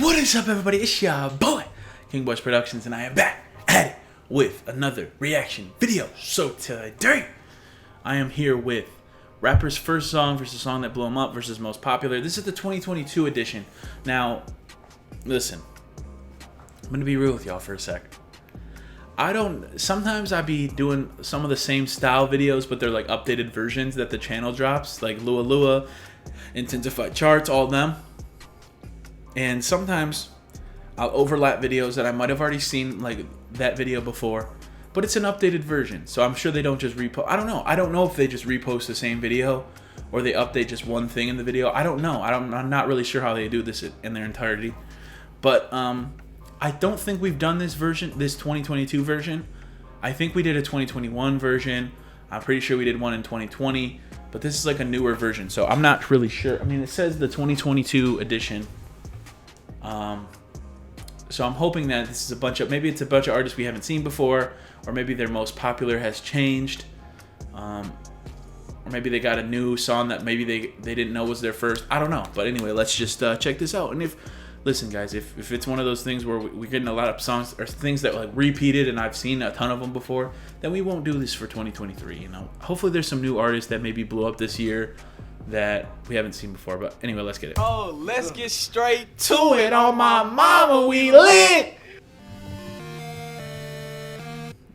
What is up, everybody? It's your boy, King Boys Productions, and I am back at it with another reaction video. So today, I am here with rapper's first song versus song that blew him up versus most popular. This is the 2022 edition. Now, listen, I'm gonna be real with y'all for a sec. Sometimes I be doing some of the same style videos, but they're like updated versions that the channel drops, like Lua Lua, Intensified Charts, all of them. And sometimes I'll overlap videos that I might have already seen, like that video before, but it's an updated version. So I'm sure they don't just repost. I don't know. I don't know if they just repost the same video or they update just one thing in the video. I don't know. I'm not really sure how they do this in their entirety. But I don't think we've done this version, this 2022 version. I think we did a 2021 version. I'm pretty sure we did one in 2020, but this is like a newer version. So I'm not really sure. I mean, it says the 2022 edition. So I'm hoping that this is maybe it's a bunch of artists we haven't seen before, or maybe their most popular has changed, or maybe they got a new song that maybe they didn't know was their first. I don't know, but anyway, let's just check this out. And listen guys, if it's one of those things where we're getting a lot of songs or things that like repeated and I've seen a ton of them before, then we won't do this for 2023. You know, hopefully there's some new artists that maybe blew up this year that we haven't seen before. But anyway, let's get it. Oh, let's get straight to it. On my mama, we lit.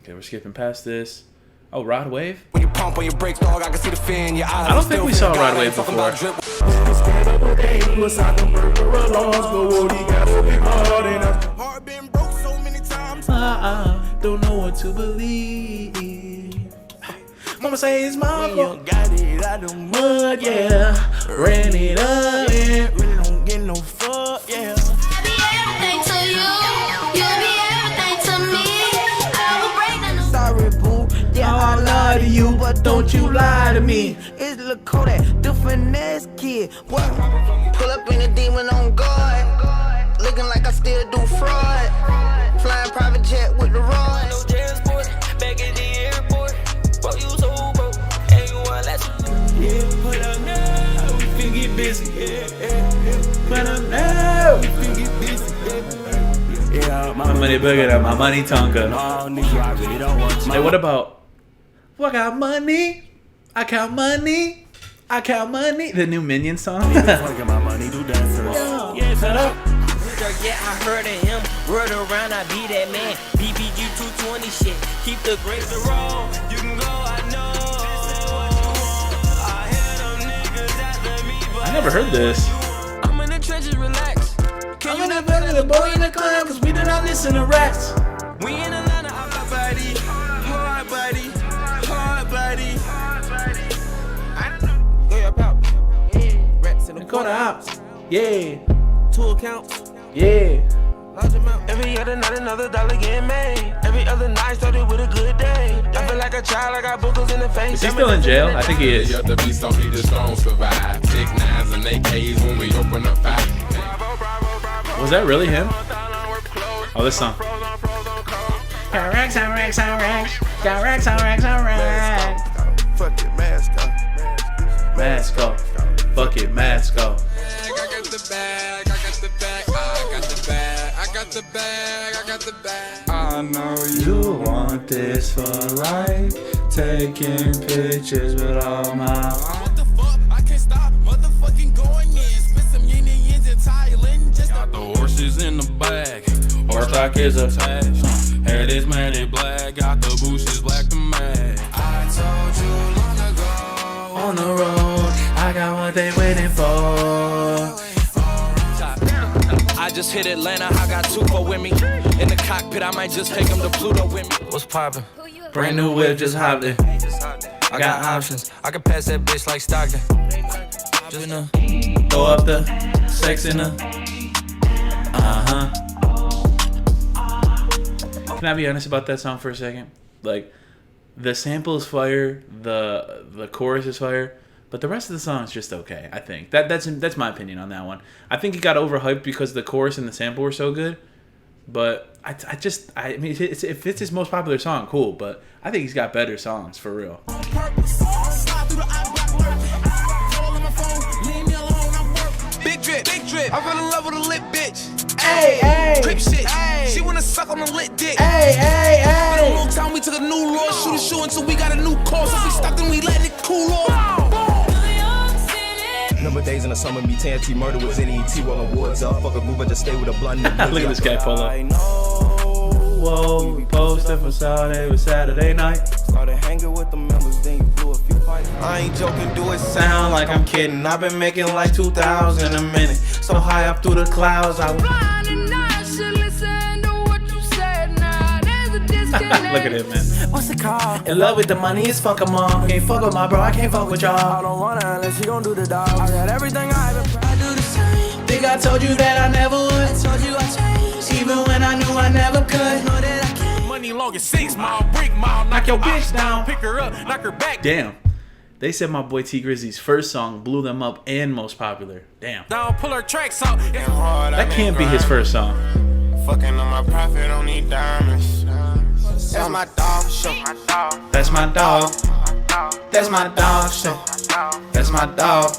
Okay, we're skipping past this. Oh, Rod Wave. When you pump on your brakes, dog, I can see the fear in your eyes. I don't think we saw Rod Wave before. Don't know what to believe. Mama say it's my fault. Got it out the mud, Yeah, ran it up. yeah. Really don't get no fuck, yeah. I be everything to you, you be everything to me. I will break down the Sorry, boo. Yeah, I lie to you, but don't you lie to me. It's Lil Kodak, the finesse kid. What? Pull up in a demon on guard. Looking like I still do fraud. Flying private jet with the rod. No transport, back at the airport. Bro, you so broke. And you want less. Yeah, put up now. We finna get busy. Yeah. But I'm now. We finna get busy. Yeah, My money bigger than my money tonka. No, nigga, I really don't want you. Hey, what about? Well, I got money. I count money. I count money. The new Minion song. Get my money, do dancers. Yeah, shut up. Yeah, I heard of him. Word around, I be that man. BBG 220 shit. Keep the grapes to roll. You can go, I know. I hear them niggas after me, but I never heard this. I'm in the trenches, relax. Can you not better the boy in the club, cause we do not listen to rats. We in Atlanta, I'm hard body. Hard body. Hard body. Hard body. I don't know. Go your pop. Yeah. Rats in the Call the ops. Yeah. 2 accounts. Yeah. Large amount. Every other night, another dollar getting made. Every other night started with a good day. I feel like a child, I got boogers in the face. Is he still in jail? I think he is. The other beast don't just don't survive. 6 9s and AKs when we open up 5. Was that really him? Oh, this song. Got racks on racks on racks. Got racks on racks on racks. Fuck it, mask up. Mask off. Fuck it, mask off. I got the bag, I got the bag, I got the bag, I got the bag, I got the bag. I know You want this for life. Taking pictures with all my. What the fuck? I can't stop motherfucking going in. Spit some yin and yins in Thailand. Just got the horses in the bag. Horseback is a Hair this man is black. Got the bushes black to mag. I told you long ago. on the road. I got what they waiting for. I just hit Atlanta, I got Tupo with me. In the cockpit, I might just take him to Pluto with me. What's poppin'? Brand new whip, just hopped in. I got options. I can pass that bitch like Stockton. Just Throw up the sex in the. Can I be honest about that song for a second? Like, the sample is fire, the chorus is fire, but the rest of the song is just okay. I think that's my opinion on that one. I think it got overhyped because the chorus and the sample were so good, but I mean, if it's his most popular song, cool. But I think he's got better songs for real. Big drip, I fell in love with a lit bitch. Hey, hey. Crip shit. She wanna suck on a lit dick. Hey, hey, Been a hey. long time, we took a new law. Shoot a shoe until we got a new course. If we stopped and we let it cool off. Number of days in the summer, me T murder was in ET rolling woods up. Fuck a group, I just stay with a blunt. Look at this guy pull up. Whoa, we posted for Saturday with Saturday night. Started hanging with the members, then you blew a few fights. I ain't joking, do it sound like I'm kidding. I've been making like 2,000 a minute. So high up through the clouds, I was Look at him, man. What's it called? In love with the money, it's fuck 'em all. Can't fuck with my bro, I can't fuck with y'all. I don't wanna unless you gon' do the dog. I got everything I ever tried, I do the same. Think I told you that I never would. I told you I changed, even when I knew I never could. Know that I can't. Money long as 6 mile, brick mile, knock your bitch down, pick her up, knock her back. Damn. They said my boy T Grizzly's first song blew them up and most popular. Damn. Down, pull her tracks out. That can't be his first song. Fucking on my profit, don't need diamonds. That's my dog show. That's my dog. That's my dog show. That's my dog.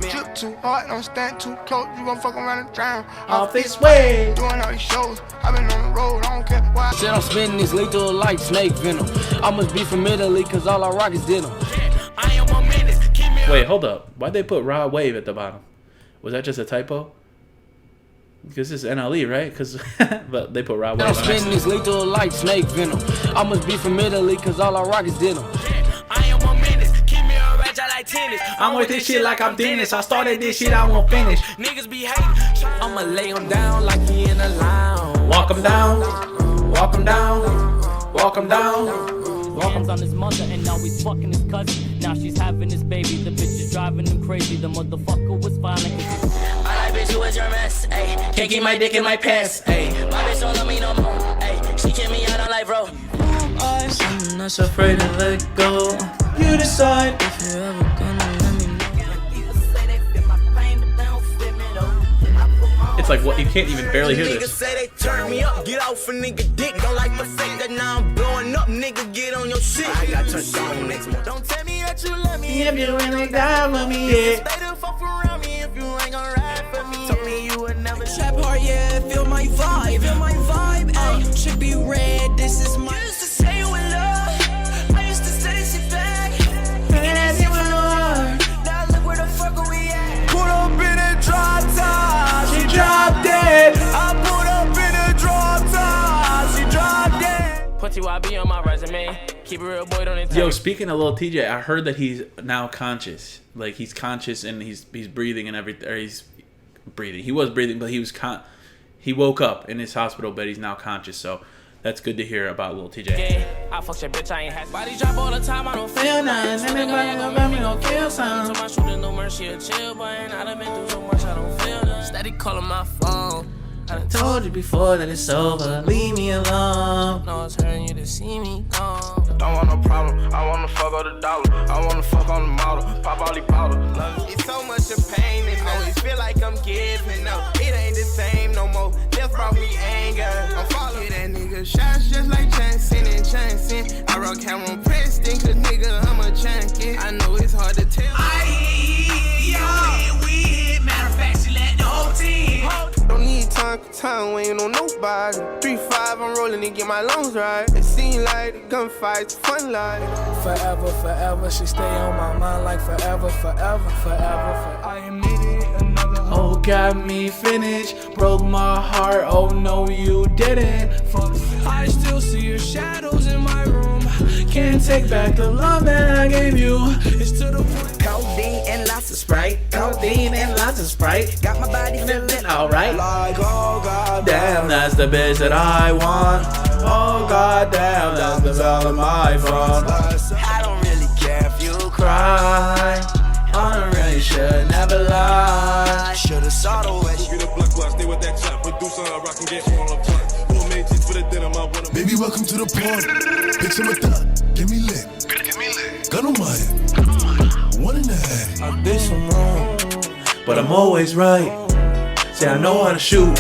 Drip too hard, don't stand too close. You gon' fuck around and drown. Off this way. Doing all these shows. I've been on the road, I don't care why. Shit I'm spitting is lethal like snake venom. I must be from Italy cause all I rock is denim. I am a menace. Keep me Wait, hold up. Why'd they put Rod Wave at the bottom? Was that just a typo? Because it's NLE, right? Because but they put Rod Shit I'm Wave. spitting is lethal like snake venom. I must be from Italy cause all I rock is denim. I am a menace. Keep me a ratchet like tennis. I'm with this shit like I'm Dennis. I started this shit, I won't finish. Niggas be hating. I'ma lay him down like he in a lounge. Walk 'em down. Walk 'em down. Walk 'em down. Hands on his mother and now he's fucking his cousin. Now she's having his baby. The bitch is driving him crazy. The motherfucker was violent. I bitch, who is your mess? Ayy, can't keep my dick in my pants. Ayy, my bitch don't love me no more. Ayy, she kick me out on life, bro. I'm not so afraid to let go. You decide if you're ever gonna let me know. It's like what you can't even barely hear Niggas this. say they turn me up, get off a nigga dick. Don't like the fact that now I'm blowing up, nigga, get on your shit. I got turned on next month. Don't tell me that you love me If you really die for me, yeah. Stay the fuck around me if you ain't gon' ride for me. Told me you would never. Trap hard, yeah, feel my vibe. Feel my vibe, ayy. Trippy red, this is my. Used to say you in love, I used to say this shit back. And that's even hard. Now look where the fuck are we at. Put up in a drop top. She dropped dead. I put up in a drop top. She dropped dead. Put TYB on my resume. Keep it real, boy, don't it. Yo, speaking of Lil TJ, I heard that he's now conscious. Like he's conscious and he's breathing and everything. Or he's breathing. He was breathing, but he woke up in his hospital bed. He's now conscious. So that's good to hear about Lil TJ. I fuck your bitch, I ain't had body drop all the time, I don't feel nothing. Anybody gonna let me go kill some? So my shooter, no mercy, a chill, boy, and I done been through so much, I don't feel nothing. Steady calling my phone. I done Told you before that it's over. Leave me alone. know it's hurting you to see me gone. Don't want no problem. I wanna fuck on the dollar. I wanna fuck on the model. Pop all these bottles. It's so much of pain and always feel like I'm giving up. It ain't the same no more. Death brought me anger. I'm following that nigga shots just like Jansen and Jansen. I rock Cameron Preston, cause nigga I'm a junkie. I know it's hard to tell. Matter of fact, she let the whole team. Don't need time waiting on nobody. 3-5, I'm rolling to get my lungs right. It seems like the gunfights, fun life. Forever, she stay on my mind like forever. I am needing another. Oh, got me finished. Broke my heart. Oh no, you didn't. I still see your shadows in my room. Can't take back the love that I gave you. It's to the point. Codeine and lots of Sprite. Codeine and lots of Sprite. Got my body feeling Alright. Like, oh god Damn, that's the bitch that I want. Oh god damn, that's all of my fault. I don't really care if you Cry. On a really should never lie. Should've saw the way. Baby, welcome to the party. Picture my thought. Give me lit. Gun on my head. 1.5. I did some wrong. But I'm always right. See, I know how to shoot.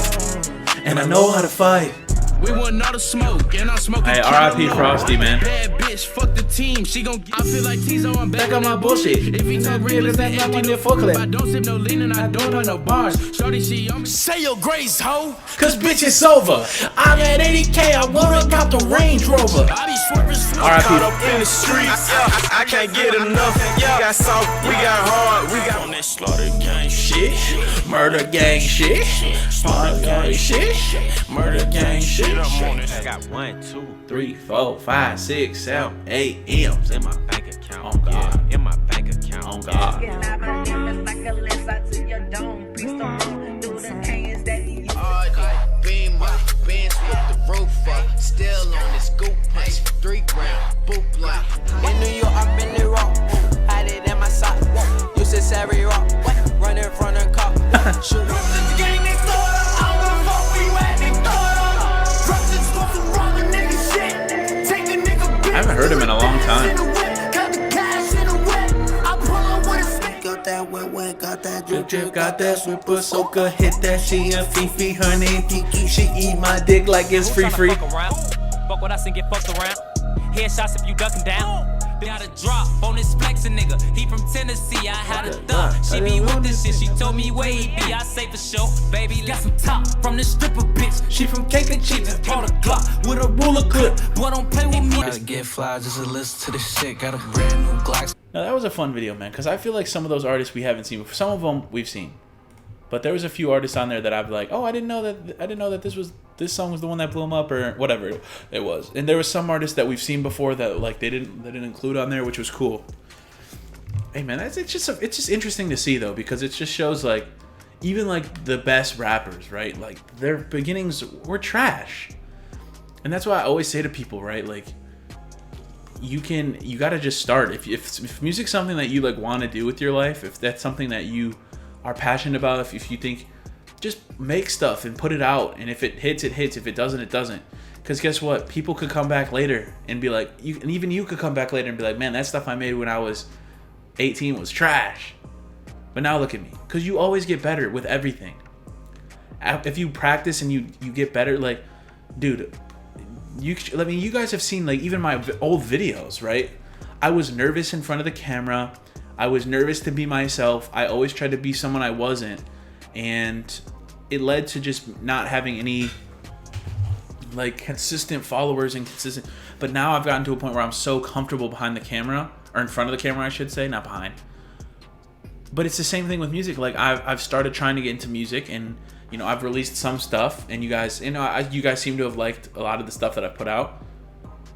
And I know how to fight. We want all the smoke, and I smoke. Hey, R.I.P. Frosty, man. Bad bitch, fuck the team. She gon' I feel like Tizo, I'm back on my bullshit. If he talk real, it's that empty the fuck clip. I don't sip no lean and I don't want no bars. Shorty, she on me. Say your grace, ho. Cause bitch, it's over. I'm at 80K, I wanna cop the Range Rover. I be swerving, R.I.P. Caught up in the streets, I can't get enough. We got soft, we got hard, we got on that slaughter gang shit, Murder gang shit. Slaughter gang shit. Murder gang shit. I got 1, 2, 3, 4, 5, 6, 7, 8 M's in my bank account. On God. Yeah, in my bank account. On God. Benz with the roof up, still on this scoop punch, 3 grand, boot like. In New York, I'm in the rock. Hide it in my sock. Used to Savvy Rock. Run in front of cop. Shoot. The gang next door. I don't give a fuck where you at. They throw it up. Drugs and stuff and robbing nigga shit. Take a nigga bitch. I haven't heard him in a long time. Got the cash in the whip. I pull up with a stick. Got that wet, got that drip, drip. Got that super soaker, hit that she a Fifi, her name Kiki. She eat my dick like it's free. Fuck with us and get fucked around. Headshots if you ducking down. Got a drop on this flexin' nigga. He from Tennessee, I had a thug. She be with this shit, she told me where he be. I say for sure, baby, got some top from this stripper bitch. She from Cake and Cheese, brought a Glock with a ruler clip. Boy, don't play with me. Gotta get fly just to listen to this shit. Got a brand new Glock. Now that was a fun video, man, because I feel like some of those artists we haven't seen before. Some of them we've seen, but there was a few artists on there that I've like, oh, I didn't know that this song was the one that blew them up or whatever it was. And there was some artists that we've seen before that like they didn't include on there, which was cool. Hey man, it's just interesting to see though, because it just shows like even like the best rappers, right? Like their beginnings were trash, and that's why I always say to people, right, like. You gotta just start. If music's something that you like want to do with your life, if that's something that you are passionate about, if you think, just make stuff and put it out, and if it hits, it hits. If it doesn't, it doesn't. Because guess what? People could come back later and be like, and even you could come back later and be like, man, that stuff I made when I was 18 was trash. But now look at me. Because you always get better with everything. If you practice and you get better, like, dude. You guys have seen like even my old videos, right? I was nervous in front of the camera. I was nervous to be myself. I always tried to be someone I wasn't, and it led to just not having any like consistent followers and consistent. But now I've gotten to a point where I'm so comfortable behind the camera, or in front of the camera, I should say, not behind. But it's the same thing with music. Like I've started trying to get into music, and you know, I've released some stuff, and you guys seem to have liked a lot of the stuff that I've put out.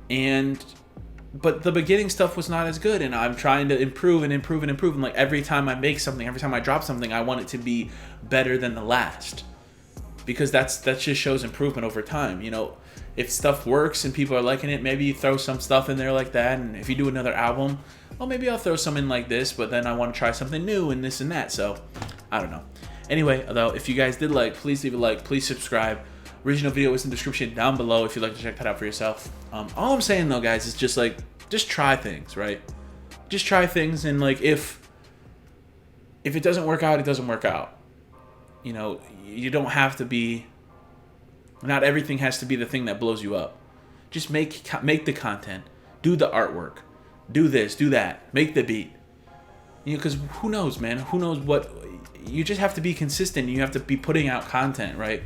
But the beginning stuff was not as good, and I'm trying to improve. And like every time I make something, every time I drop something, I want it to be better than the last. Because that just shows improvement over time. You know, if stuff works and people are liking it, maybe you throw some stuff in there like that. And if you do another album, well, maybe I'll throw some in like this, but then I want to try something new and this and that. So, I don't know. Anyway, though, if you guys did like, please leave a like, please subscribe. Original video is in the description down below if you'd like to check that out for yourself. All I'm saying though, guys, is just like, just try things, right? Just try things, and like if it doesn't work out, it doesn't work out. You know, you don't have to be. Not everything has to be the thing that blows you up. Just make the content, do the artwork, do this, do that, make the beat. You know, because who knows, man? Who knows what? You just have to be consistent. You have to be putting out content, right?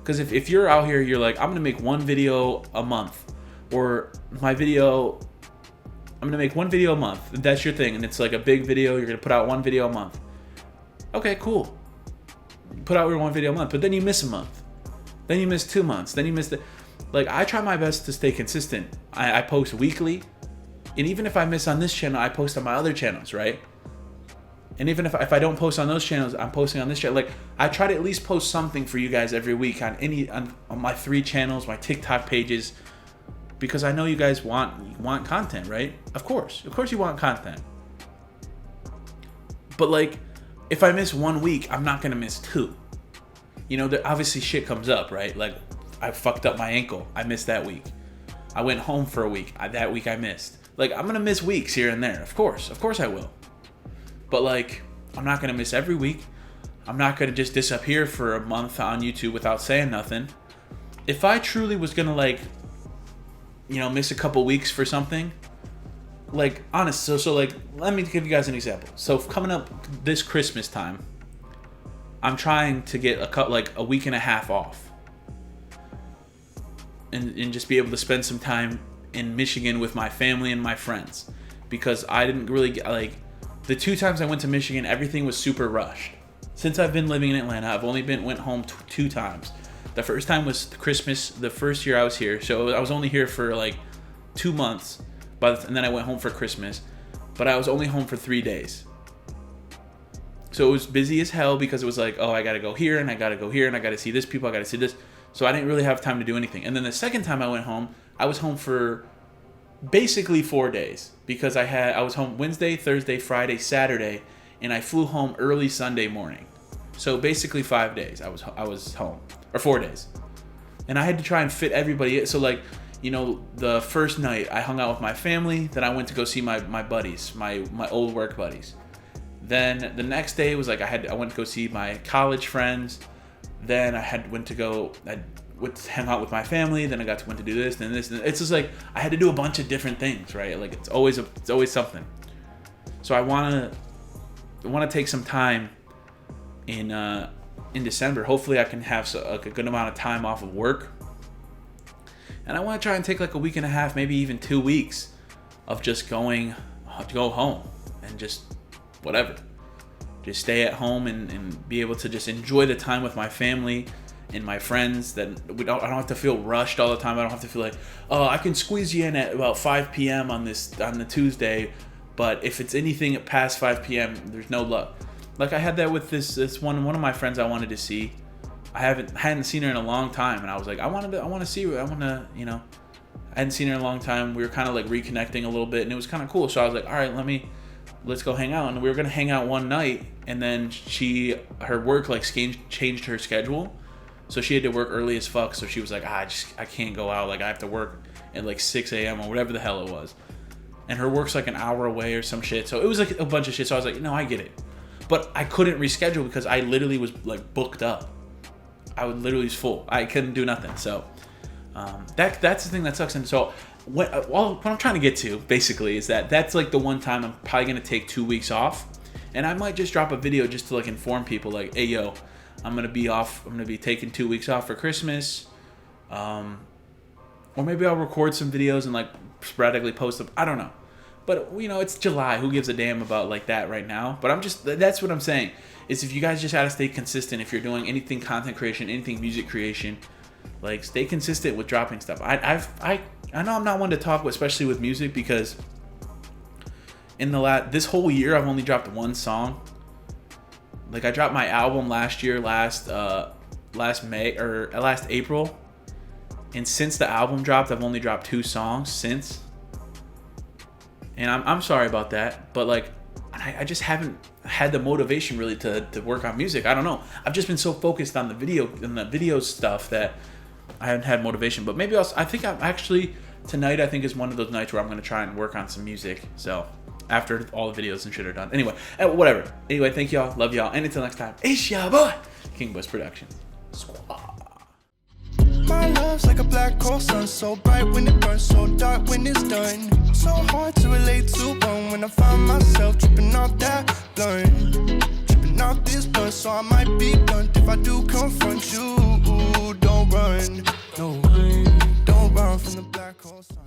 Because if you're out here, you're like, I'm gonna make one video a month, or I'm gonna make one video a month. That's your thing, and it's like a big video. You're gonna put out one video a month. Okay, cool. Put out your one video a month, but then you miss a month. Then you miss 2 months. Then you miss like, I try my best to stay consistent. I post weekly, and even if I miss on this channel, I post on my other channels, right? And even if I don't post on those channels, I'm posting on this channel. Like, I try to at least post something for you guys every week on my 3 channels, my TikTok pages, because I know you guys want content, right? Of course you want content. But like, if I miss 1 week, I'm not gonna miss 2. You know, obviously shit comes up, right? Like, I fucked up my ankle. I missed that week. I went home for a week. That week I missed. Like, I'm gonna miss weeks here and there. Of course I will. But like, I'm not gonna miss every week. I'm not gonna just disappear for a month on YouTube without saying nothing. if I truly was gonna like, you know, miss a couple weeks for something, like honest, so like let me give you guys an example. So coming up this Christmas time, I'm trying to get a week and a half off, and just be able to spend some time in Michigan with my family and my friends, because I didn't really get, like, the 2 times I went to Michigan, everything was super rushed. Since I've been living in Atlanta, I've only went home 2 times. The first time was Christmas, the first year I was here, so I was only here for like 2 months, and then I went home for Christmas, but I was only home for 3 days. So it was busy as hell, because it was like, oh, I gotta go here, and I gotta go here, and I gotta see this people, I gotta see this. So I didn't really have time to do anything. And then the second time I went home, I was home for basically 4 days, because I was home Wednesday, Thursday, Friday, Saturday, and I flew home early Sunday morning. So basically 5 days I was home, or 4 days. And I had to try and fit everybody in. So like, you know, the first night I hung out with my family, then I went to go see my buddies, my old work buddies. Then the next day was like I went to go see my college friends. Then I went to hang out with my family. Then I went to do this, then this. And it's just like I had to do a bunch of different things, right? Like it's always something. So I want to take some time in December. Hopefully I can have a good amount of time off of work, and I want to try and take like a week and a half, maybe even 2 weeks of just go home and just whatever. Just stay at home and be able to just enjoy the time with my family and my friends. That I don't have to feel rushed all the time. I don't have to feel like, oh, I can squeeze you in at about 5 p.m. on the Tuesday, but if it's anything past 5 p.m., there's no luck. Like I had that with this one of my friends I wanted to see. I hadn't seen her in a long time, and I was like, I want to see her. I want to, you know, I hadn't seen her in a long time. We were kind of like reconnecting a little bit, and it was kind of cool. So I was like, all right, let's go hang out. And we were gonna hang out one night, and then her work like changed her schedule, so she had to work early as fuck. So she was like, I can't go out, like I have to work at like 6 a.m. or whatever the hell it was, and her work's like an hour away or some shit. So it was like a bunch of shit. So I was like, no, I get it, but I couldn't reschedule because I literally was like booked up. I was full. I couldn't do nothing. So that's the thing that sucks. And so what I'm trying to get to basically is that's like the one time I'm probably gonna take 2 weeks off, and I might just drop a video just to like inform people like, hey yo, I'm gonna be taking 2 weeks off for Christmas, or maybe I'll record some videos and like sporadically post them. I don't know, but you know, it's July. Who gives a damn about like that right now? But that's what I'm saying is, if you guys just gotta stay consistent, if you're doing anything content creation, anything music creation, like stay consistent with dropping stuff. I know I'm not one to talk, especially with music, because in this whole year I've only dropped 1 song. Like I dropped my album last April, and since the album dropped, I've only dropped 2 songs since. And I'm sorry about that, but like I just haven't had the motivation really to work on music. I don't know. I've just been so focused on the video stuff that I haven't had motivation. But maybe tonight I think is one of those nights where I'm going to try and work on some music. So after all the videos and shit are done. Anyway, whatever. Anyway, thank y'all. Love y'all. And until next time, it's your boy, King Buzz Productions. My love's like a black hole sun, so bright when it burns, so dark when it's done. So hard to relate to one when I find myself tripping off that blunt, tripping off this blunt. So I might be blunt if I do confront you. Don't run, no, don't run from the black hole sun.